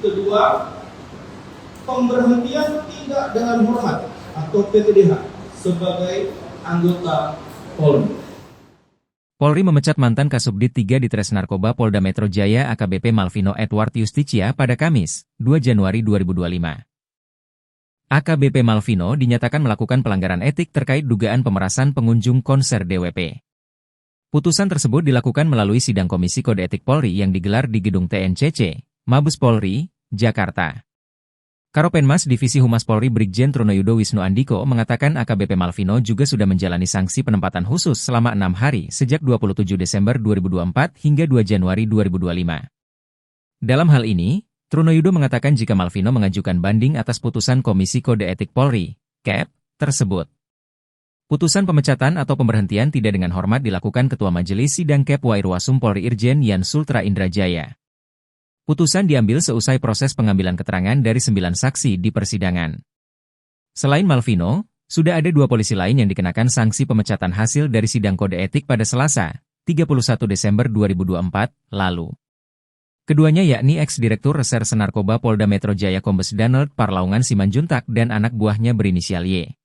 Kedua, pemberhentian tidak dengan hormat atau PTDH sebagai anggota Polri. Polri memecat mantan Kasubdit 3 Ditres Narkoba Polda Metro Jaya AKBP Malvino Edward Yusticia pada Kamis, 2 Januari 2025. AKBP Malvino dinyatakan melakukan pelanggaran etik terkait dugaan pemerasan pengunjung konser DWP. Putusan tersebut dilakukan melalui sidang Komisi Kode Etik Polri yang digelar di Gedung TNCC, Mabes Polri, Jakarta. Karopenmas Divisi Humas Polri Brigjen Trunoyudo Wisnu Andiko mengatakan AKBP Malvino juga sudah menjalani sanksi penempatan khusus selama 6 hari sejak 27 Desember 2024 hingga 2 Januari 2025. Dalam hal ini, Trunoyudo mengatakan jika Malvino mengajukan banding atas putusan Komisi Kode Etik Polri, KEP, tersebut. Putusan pemecatan atau pemberhentian tidak dengan hormat dilakukan Ketua Majelis Sidang KEP Wairwasum Polri Irjen Yan Sultra Indrajaya. Putusan diambil seusai proses pengambilan keterangan dari 9 saksi di persidangan. Selain Malvino, sudah ada 2 polisi lain yang dikenakan sanksi pemecatan hasil dari sidang kode etik pada Selasa, 31 Desember 2024, lalu. Keduanya yakni ex-direktur Reserse Narkoba Polda Metro Jaya Kombes Donald Parlaungan Simanjuntak dan anak buahnya berinisial Y.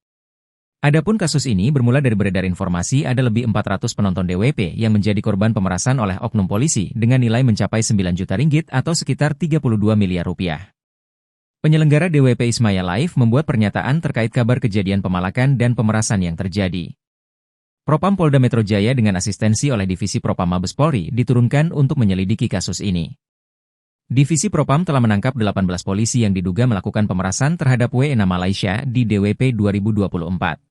Adapun kasus ini bermula dari beredar informasi ada lebih 400 penonton DWP yang menjadi korban pemerasan oleh oknum polisi dengan nilai mencapai 9 juta ringgit atau sekitar 32 miliar rupiah. Penyelenggara DWP Ismaya Live membuat pernyataan terkait kabar kejadian pemalakan dan pemerasan yang terjadi. Propam Polda Metro Jaya dengan asistensi oleh Divisi Propam Mabes Polri diturunkan untuk menyelidiki kasus ini. Divisi Propam telah menangkap 18 polisi yang diduga melakukan pemerasan terhadap WNA Malaysia di DWP 2024.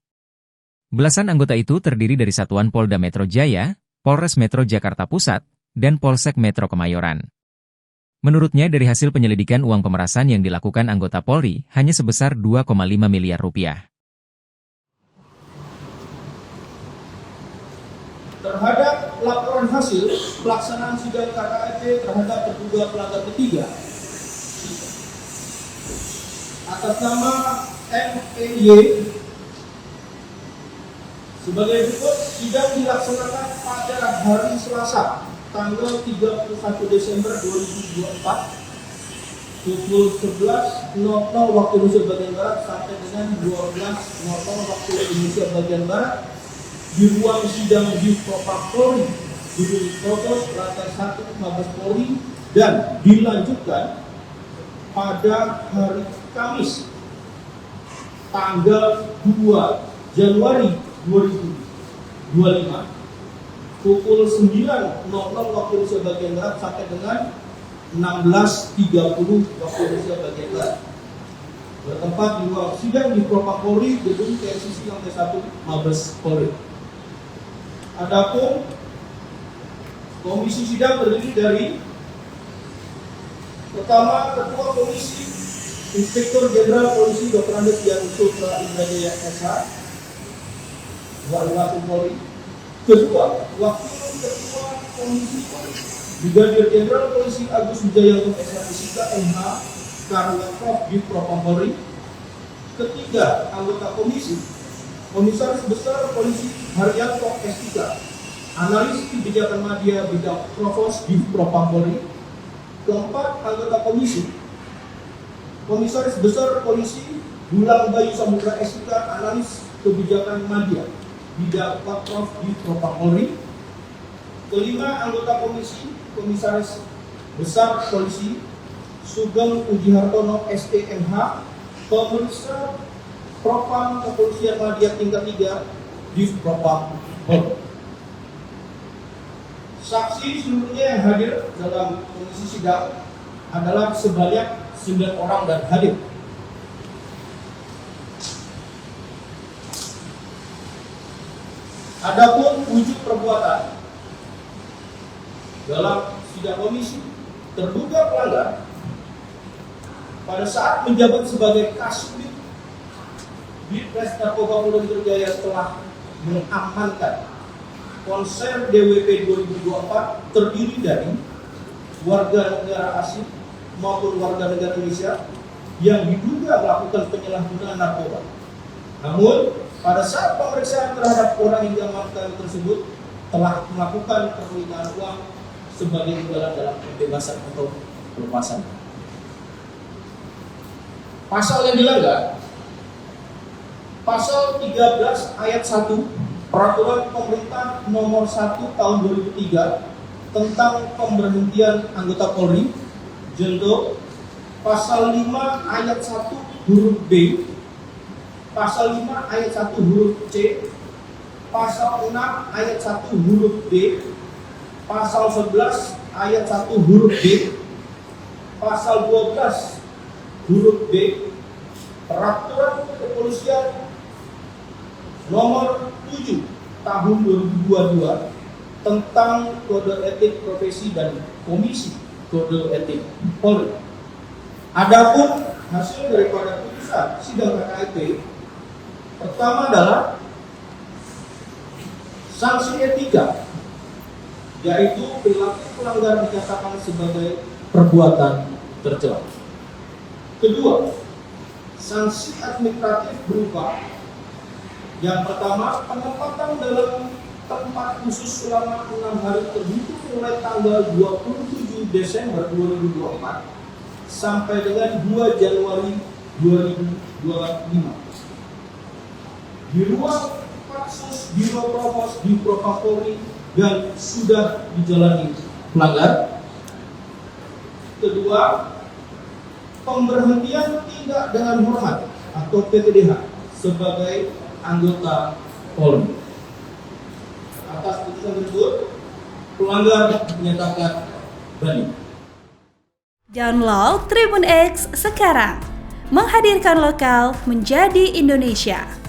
Belasan anggota itu terdiri dari Satuan Polda Metro Jaya, Polres Metro Jakarta Pusat, dan Polsek Metro Kemayoran. Menurutnya dari hasil penyelidikan uang pemerasan yang dilakukan anggota Polri hanya sebesar 2,5 miliar rupiah. Terhadap laporan hasil pelaksanaan sidang KKEP terhadap terduga pelanggar ketiga atas nama MPY sebagai berikut, sidang dilaksanakan pada hari Selasa, tanggal 31 Desember 2024, pukul 11.00 waktu Indonesia bagian Barat sampai dengan 12.00 waktu Indonesia bagian Barat di ruang sidang di Propam Polri, Gedung Provos, lantai 1 Mabes Polri, dan dilanjutkan pada hari Kamis, tanggal 2 Januari 2025 pukul 9.00 waktu Indonesia bagian Barat sampai dengan 16.30 waktu Indonesia bagian Barat bertempat di ruang sidang di Propam Polri, Gedung TNCC lantai 1 Mabes Polri. Adapun komisi sidang terdiri dari pertama Ketua Komisi Inspektur Jenderal Polisi Dr. Andes Yan Sultra Indrajaya SH Wairwasum Polri. Kedua, Wakil Ketua Komisi Brigadir Jenderal Polisi Agus Wijayanto SH MH Karya Prof di Propam Polri. Ketiga, anggota komisi Komisaris Besar Polisi Haryanto S3, Analis Kebijakan Media Bidang Provos di Propam Polri. Keempat, anggota komisi Komisaris Besar Polisi Gulang Bayu Samudra S3, Analis Kebijakan Media Bidang Prof di Propam Polri. Kelima, anggota komisi Komisaris Besar Polisi Sugeng Pujihartono STMH, Pemeriksa Propam Kepolisian Media tingkat 3 di Propam Polri. Saksi seluruhnya yang hadir dalam komisi sidang adalah sebanyak 9 orang dan hadir. Adapun wujud perbuatan dalam sidang komisi, terduga pelanggar pada saat menjabat sebagai Kasubdit Ditres Narkoba Polda Metro Jaya telah mengamankan konser DWP 2024 terdiri dari warga negara asing maupun warga negara Indonesia yang diduga melakukan penyalahgunaan narkoba. Namun, pada saat pemeriksaan terhadap orang yang diamankan tersebut telah melakukan permintaan uang sebagai imbalan dalam pembebasan atau pelepasan. Pasal yang dilanggar, pasal 13 ayat 1 Peraturan Pemerintah Nomor 1 Tahun 2003 tentang pemberhentian anggota Polri, junto pasal 5 ayat 1 huruf B, pasal 5 ayat 1 huruf C, pasal 6 ayat 1 huruf D, pasal 11 ayat 1 huruf D, pasal 12 huruf B, Peraturan Kepolisian Nomor 7 Tahun 2022 tentang Kode Etik Profesi dan Komisi Kode Etik Polri. Adapun hasil daripada putusan sidang KKIP, pertama adalah sanksi etika, yaitu perilaku pelanggar dikatakan sebagai perbuatan tercela. Kedua, sanksi administratif berupa yang pertama, penempatan dalam tempat khusus selama 6 hari terhitung mulai tanggal 27 Desember 2024 sampai dengan 2 Januari 2025 di ruang Patsus Biro Provos di Propam Polri dan sudah dijalani pelanggar. Kedua, pemberhentian tidak dengan hormat atau PTDH sebagai anggota Polri. Atas putusan tersebut, pelanggar menyatakan banding. Download Tribun X sekarang, menghadirkan lokal menjadi Indonesia.